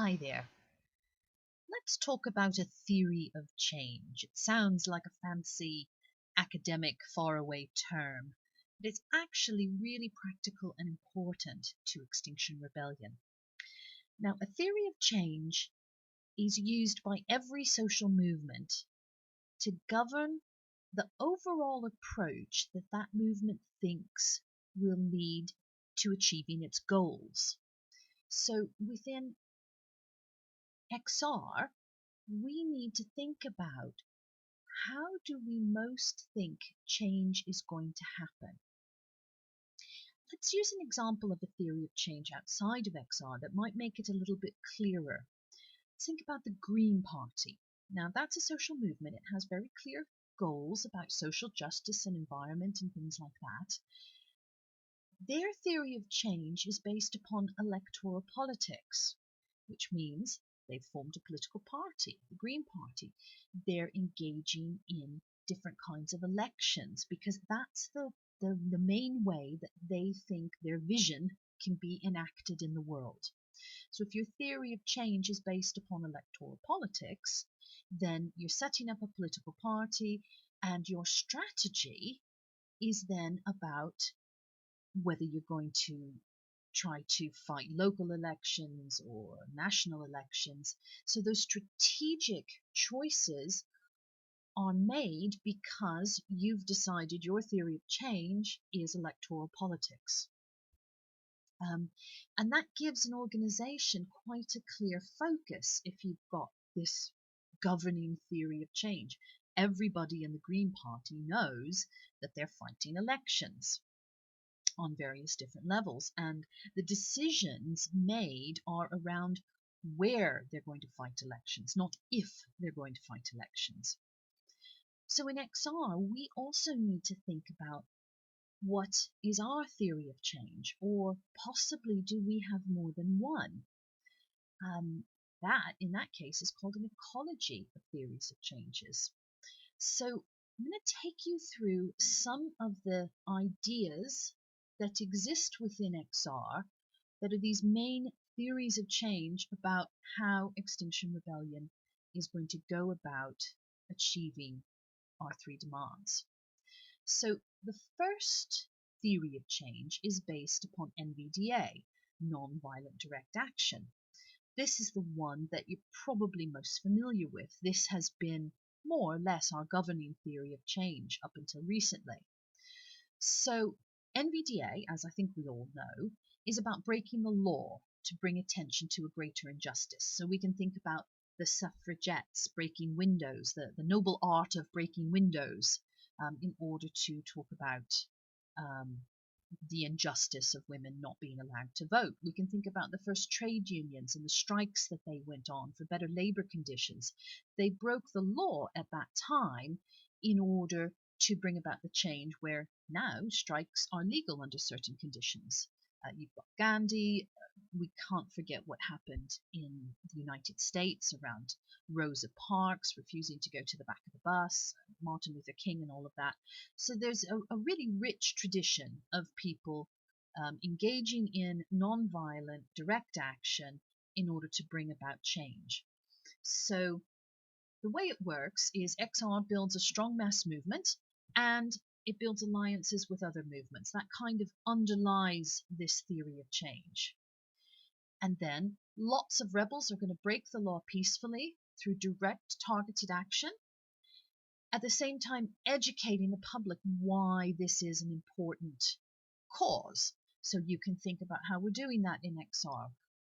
Hi there. Let's talk about a theory of change. It sounds like a fancy academic faraway term, but it's actually really practical and important to Extinction Rebellion. Now, a theory of change is used by every social movement to govern the overall approach that that movement thinks will lead to achieving its goals. So within XR, we need to think about how do we most think change is going to happen. Let's use an example of a theory of change outside of XR that might make it a little bit clearer. Think about the Green Party. Now, that's a social movement. It has very clear goals about social justice and environment and things like that. Their theory of change is based upon electoral politics, which means they've formed a political party, the Green Party. They're engaging in different kinds of elections because that's the main way that they think their vision can be enacted in the world. So if your theory of change is based upon electoral politics, then you're setting up a political party and your strategy is then about whether you're going to try to fight local elections or national elections. So those strategic choices are made because you've decided your theory of change is electoral politics. And that gives an organization quite a clear focus if you've got this governing theory of change. Everybody in the Green Party knows that they're fighting elections on various different levels, and the decisions made are around where they're going to fight elections, not if they're going to fight elections. So in XR, we also need to think about what is our theory of change, or possibly do we have more than one? That, in that case, is called an ecology of theories of changes. So I'm going to take you through some of the ideas that exist within XR that are these main theories of change about how Extinction Rebellion is going to go about achieving our three demands. So the first theory of change is based upon NVDA, non-violent direct action. This is the one that you're probably most familiar with. This has been more or less our governing theory of change up until recently. So NVDA, as I think we all know, is about breaking the law to bring attention to a greater injustice. So we can think about the suffragettes breaking windows, the noble art of breaking windows, in order to talk about the injustice of women not being allowed to vote. We can think about the first trade unions and the strikes that they went on for better labor conditions. They broke the law at that time in order to bring about the change where now strikes are legal under certain conditions. You've got Gandhi. We can't forget what happened in the United States around Rosa Parks refusing to go to the back of the bus, Martin Luther King, and all of that. So there's a really rich tradition of people engaging in non-violent direct action in order to bring about change. So the way it works is XR builds a strong mass movement and it builds alliances with other movements. That kind of underlies this theory of change. And then lots of rebels are going to break the law peacefully through direct targeted action, at the same time educating the public why this is an important cause. So you can think about how we're doing that in XR.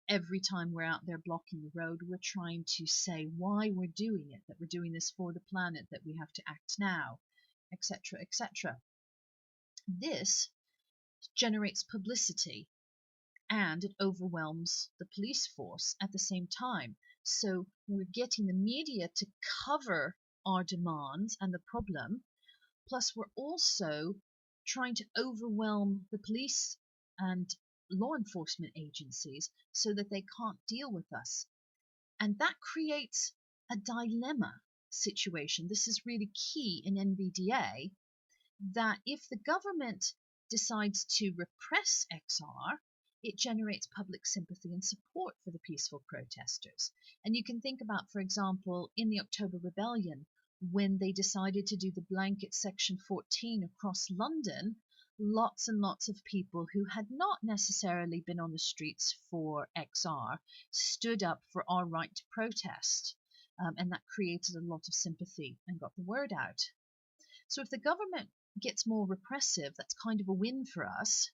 Every time we're out there blocking the road, we're trying to say why we're doing it, that we're doing this for the planet, that we have to act now, etc., etc. This generates publicity and it overwhelms the police force at the same time. So we're getting the media to cover our demands and the problem, plus we're also trying to overwhelm the police and law enforcement agencies so that they can't deal with us. And that creates a dilemma situation. This is really key in NVDA, that if the government decides to repress XR, it generates public sympathy and support for the peaceful protesters. And you can think about, for example, in the October Rebellion, when they decided to do the blanket Section 14 across London, lots and lots of people who had not necessarily been on the streets for XR stood up for our right to protest. And that created a lot of sympathy and got the word out. So if the government gets more repressive, that's kind of a win for us.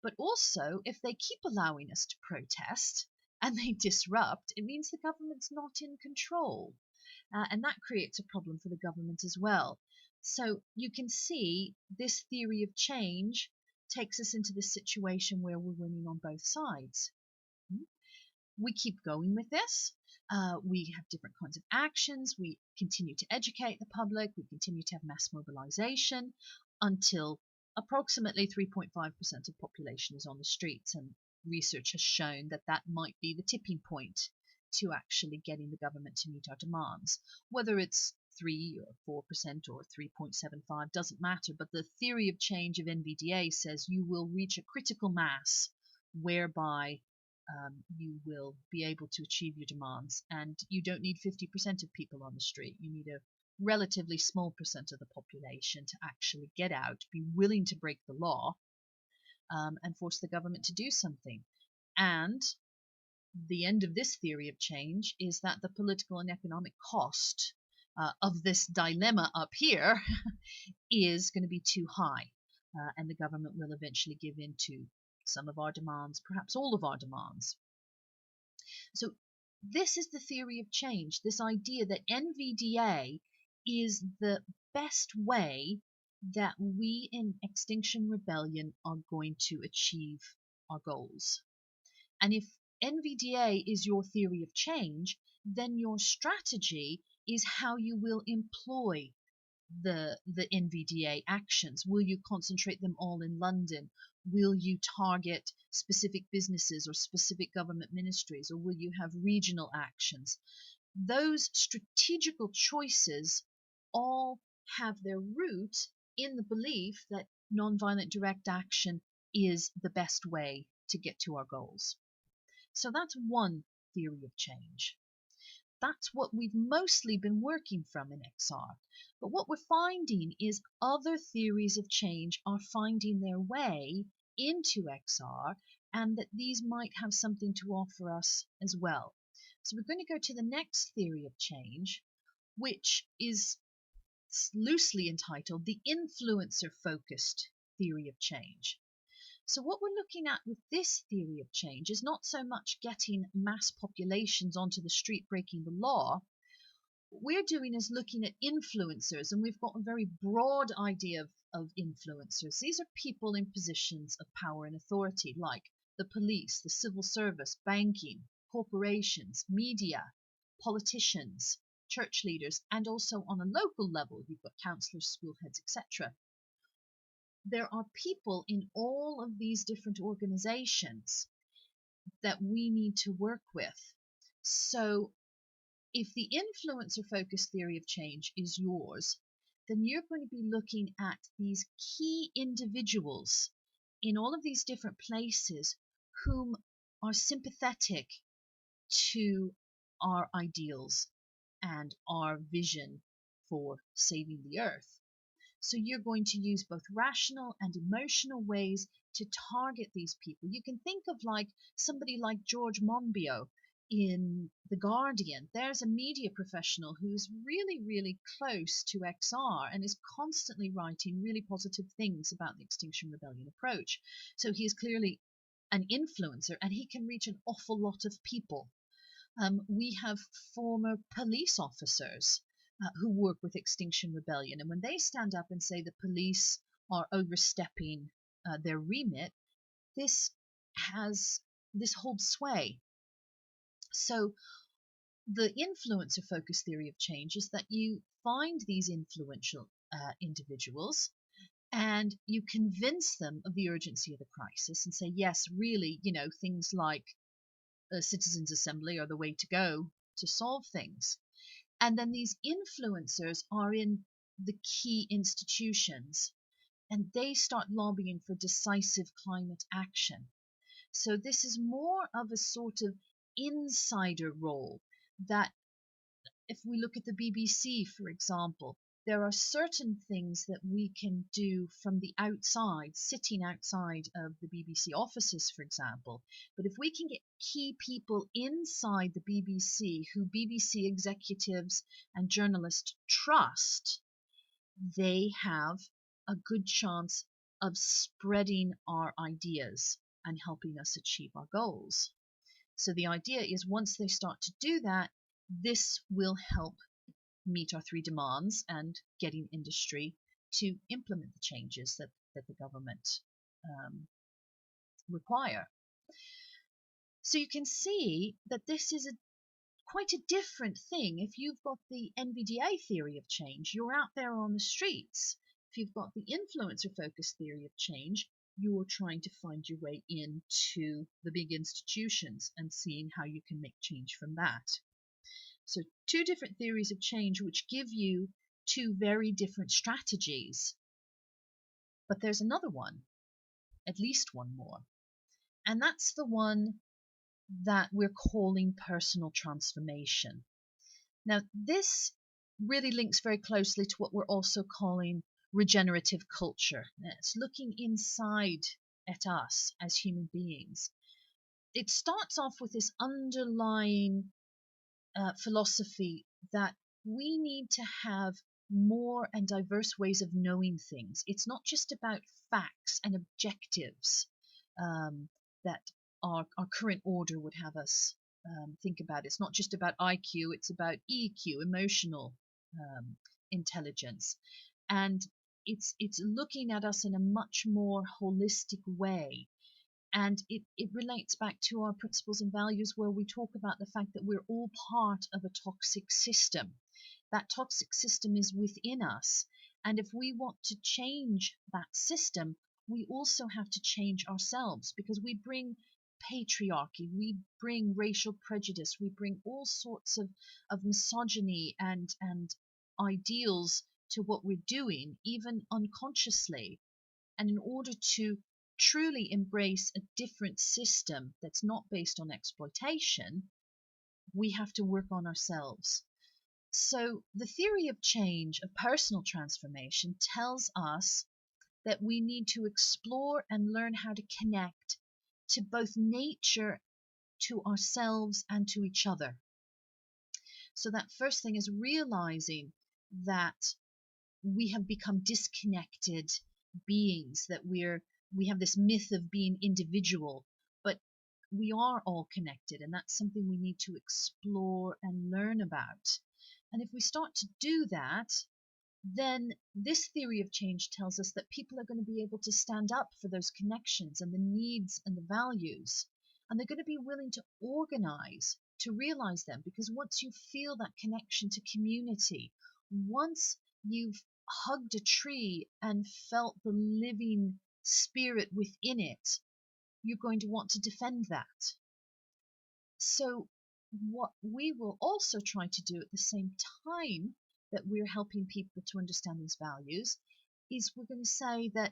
But also, if they keep allowing us to protest and they disrupt, it means the government's not in control. And that creates a problem for the government as well. So you can see this theory of change takes us into this situation where we're winning on both sides. We keep going with this. We have different kinds of actions. We continue to educate the public. We continue to have mass mobilization until approximately 3.5% of population is on the streets. And research has shown that that might be the tipping point to actually getting the government to meet our demands. Whether it's 3 or 4% or 3.75 doesn't matter. But the theory of change of NVDA says you will reach a critical mass whereby you will be able to achieve your demands, and you don't need 50% of people on the street. You need a relatively small percent of the population to actually get out, be willing to break the law, and force the government to do something. And the end of this theory of change is that the political and economic cost of this dilemma up here is going to be too high, and the government will eventually give in to some of our demands, perhaps all of our demands. So this is the theory of change, this idea that NVDA is the best way that we in Extinction Rebellion are going to achieve our goals. And if NVDA is your theory of change, then your strategy is how you will employ the NVDA actions. Will you concentrate them all in London? Will you target specific businesses or specific government ministries, or will you have regional actions? Those strategical choices all have their root in the belief that nonviolent direct action is the best way to get to our goals. So that's one theory of change. That's what we've mostly been working from in XR. But what we're finding is other theories of change are finding their way into XR, and that these might have something to offer us as well. So we're going to go to the next theory of change, which is loosely entitled the influencer-focused theory of change. So what we're looking at with this theory of change is not so much getting mass populations onto the street breaking the law. What we're doing is looking at influencers, and we've got a very broad idea of influencers. These are people in positions of power and authority, like the police, the civil service, banking, corporations, media, politicians, church leaders, and also on a local level, you've got councillors, school heads, etc. There are people in all of these different organizations that we need to work with. So if the influencer focused theory of change is yours, then you're going to be looking at these key individuals in all of these different places whom are sympathetic to our ideals and our vision for saving the earth. So you're going to use both rational and emotional ways to target these people. You can think of like somebody like George Monbiot in The Guardian. There's a media professional who's really, really close to XR and is constantly writing really positive things about the Extinction Rebellion approach. So he is clearly an influencer, and he can reach an awful lot of people. We have former police officers who work with Extinction Rebellion, and when they stand up and say the police are overstepping their remit, this holds sway. So the influencer focus theory of change is that you find these influential individuals and you convince them of the urgency of the crisis and say, yes, really, things like a citizens' assembly are the way to go to solve things. And then these influencers are in the key institutions, and they start lobbying for decisive climate action. So this is more of a sort of insider role that if we look at the BBC, for example, there are certain things that we can do from the outside, sitting outside of the BBC offices, for example. But if we can get key people inside the BBC who BBC executives and journalists trust, they have a good chance of spreading our ideas and helping us achieve our goals. So the idea is once they start to do that, this will help meet our three demands and getting industry to implement the changes that the government require. So you can see that this is quite a different thing. If you've got the NVDA theory of change, you're out there on the streets. If you've got the influencer focused theory of change, you're trying to find your way into the big institutions and seeing how you can make change from that. So two different theories of change which give you two very different strategies. But there's another one, at least one more, and that's the one that we're calling personal transformation. Now, this really links very closely to what we're also calling regenerative culture. It's looking inside at us as human beings. It starts off with this underlying philosophy that we need to have more and diverse ways of knowing things. It's not just about facts and objectives that our current order would have us think about. It's not just about IQ, it's about EQ, emotional intelligence. And it's looking at us in a much more holistic way. And it relates back to our principles and values where we talk about the fact that we're all part of a toxic system. That toxic system is within us. And if we want to change that system, we also have to change ourselves because we bring patriarchy, we bring racial prejudice, we bring all sorts of misogyny and ideals to what we're doing, even unconsciously. And in order to truly embrace a different system that's not based on exploitation, we have to work on ourselves. So the theory of change, of personal transformation, tells us that we need to explore and learn how to connect to both nature, to ourselves, and to each other. So that first thing is realizing that we have become disconnected beings, that we have this myth of being individual, but we are all connected, and that's something we need to explore and learn about. And if we start to do that, then this theory of change tells us that people are going to be able to stand up for those connections and the needs and the values, and they're going to be willing to organize to realize them, because once you feel that connection to community, once you've hugged a tree and felt the living spirit within it, you're going to want to defend that. So what we will also try to do at the same time that we're helping people to understand these values is we're going to say that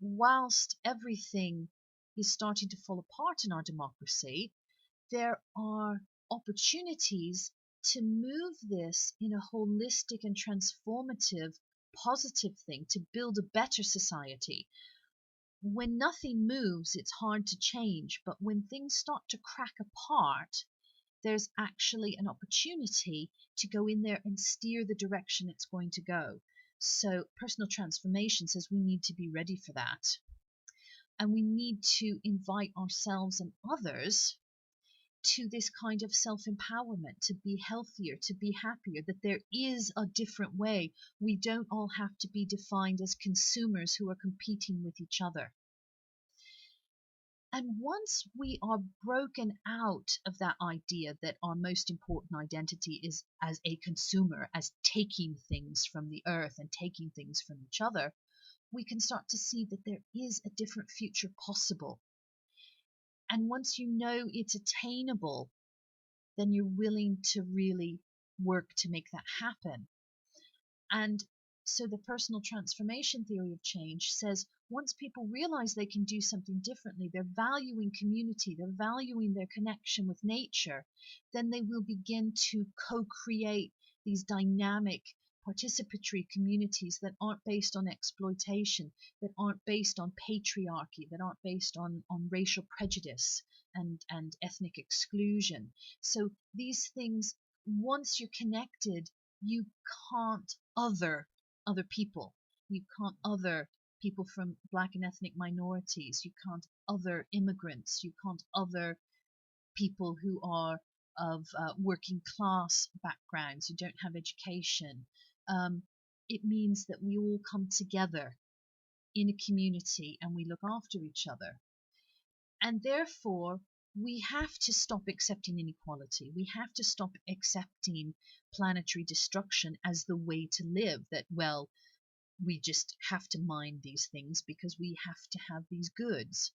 whilst everything is starting to fall apart in our democracy, there are opportunities to move this in a holistic and transformative, positive thing to build a better society. When nothing moves, it's hard to change, but when things start to crack apart, there's actually an opportunity to go in there and steer the direction it's going to go. So personal transformation says we need to be ready for that. And we need to invite ourselves and others to this kind of self-empowerment, to be healthier, to be happier, that there is a different way. We don't all have to be defined as consumers who are competing with each other. And once we are broken out of that idea that our most important identity is as a consumer, as taking things from the earth and taking things from each other, we can start to see that there is a different future possible. And once you know it's attainable, then you're willing to really work to make that happen. And So the personal transformation theory of change says once people realize they can do something differently, they're valuing community, they're valuing their connection with nature, then they will begin to co-create these dynamic participatory communities that aren't based on exploitation, that aren't based on patriarchy, that aren't based on racial prejudice and ethnic exclusion. So these things, once you're connected, you can't other people. You can't other people from black and ethnic minorities. You can't other immigrants. You can't other people who are of working class backgrounds, who don't have education. It means that we all come together in a community and we look after each other. And therefore, we have to stop accepting inequality. We have to stop accepting planetary destruction as the way to live, that, well, we just have to mine these things because we have to have these goods.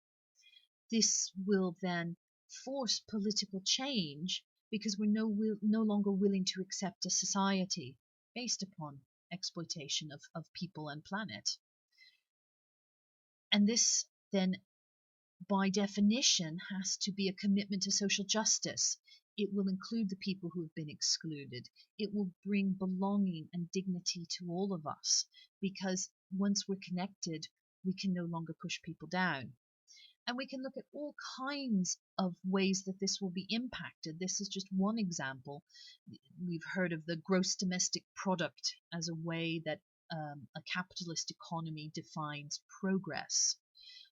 This will then force political change because we're no longer willing to accept a society based upon exploitation of people and planet. And this then, by definition, has to be a commitment to social justice. It will include the people who have been excluded. It will bring belonging and dignity to all of us, because once we're connected, we can no longer push people down. And we can look at all kinds of ways that this will be impacted. This is just one example. We've heard of the gross domestic product as a way that a capitalist economy defines progress.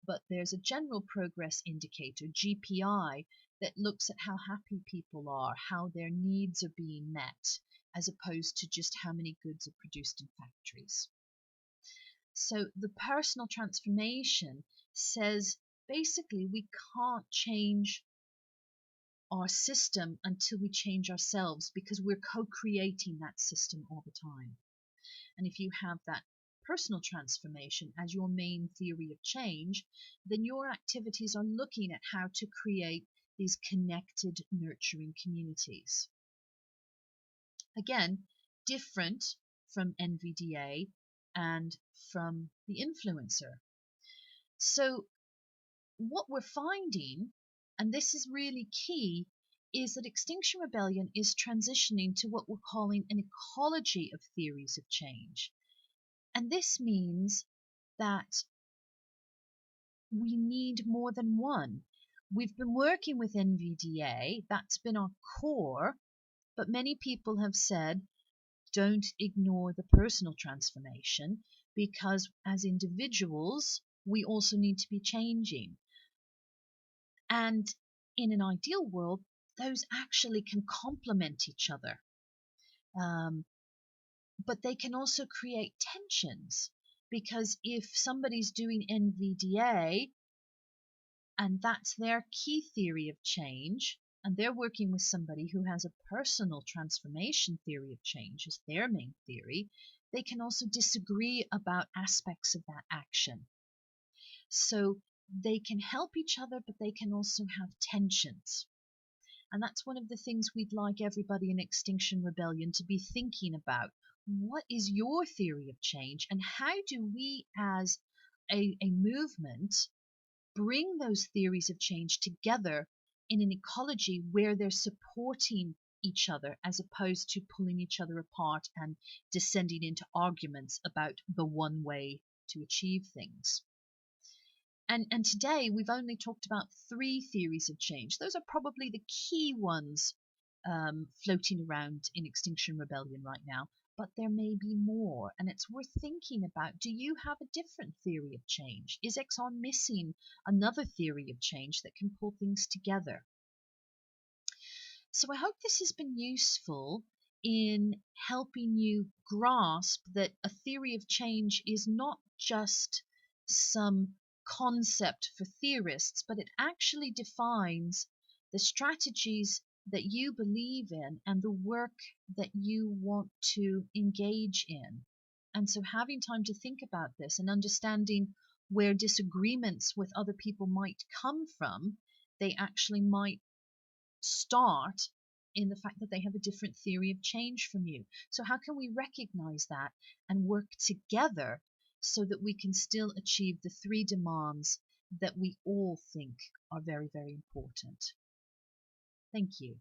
But there's a general progress indicator, GPI, that looks at how happy people are, how their needs are being met, as opposed to just how many goods are produced in factories. So the personal transformation says basically we can't change our system until we change ourselves, because we're co-creating that system all the time. And if you have that personal transformation as your main theory of change, then your activities are looking at how to create these connected, nurturing communities. Again, different from NVDA and from the influencer. So what we're finding, and this is really key, is that Extinction Rebellion is transitioning to what we're calling an ecology of theories of change. And this means that we need more than one. We've been working with NVDA, that's been our core, but many people have said, don't ignore the personal transformation, because as individuals, we also need to be changing. And in an ideal world, those actually can complement each other. But they can also create tensions, because if somebody's doing NVDA and that's their key theory of change, and they're working with somebody who has a personal transformation theory of change as their main theory, they can also disagree about aspects of that action. So they can help each other, but they can also have tensions. And that's one of the things we'd like everybody in Extinction Rebellion to be thinking about. What is your theory of change, and how do we as a movement bring those theories of change together in an ecology where they're supporting each other as opposed to pulling each other apart and descending into arguments about the one way to achieve things. And today we've only talked about 3 theories of change. Those are probably the key ones floating around in Extinction Rebellion right now, but there may be more, and it's worth thinking about. Do you have a different theory of change? Is XR missing another theory of change that can pull things together? So I hope this has been useful in helping you grasp that a theory of change is not just some concept for theorists, but it actually defines the strategies that you believe in and the work that you want to engage in. And so having time to think about this and understanding where disagreements with other people might come from, they actually might start in the fact that they have a different theory of change from you. So how can we recognize that and work together so that we can still achieve the three demands that we all think are very, very important? Thank you.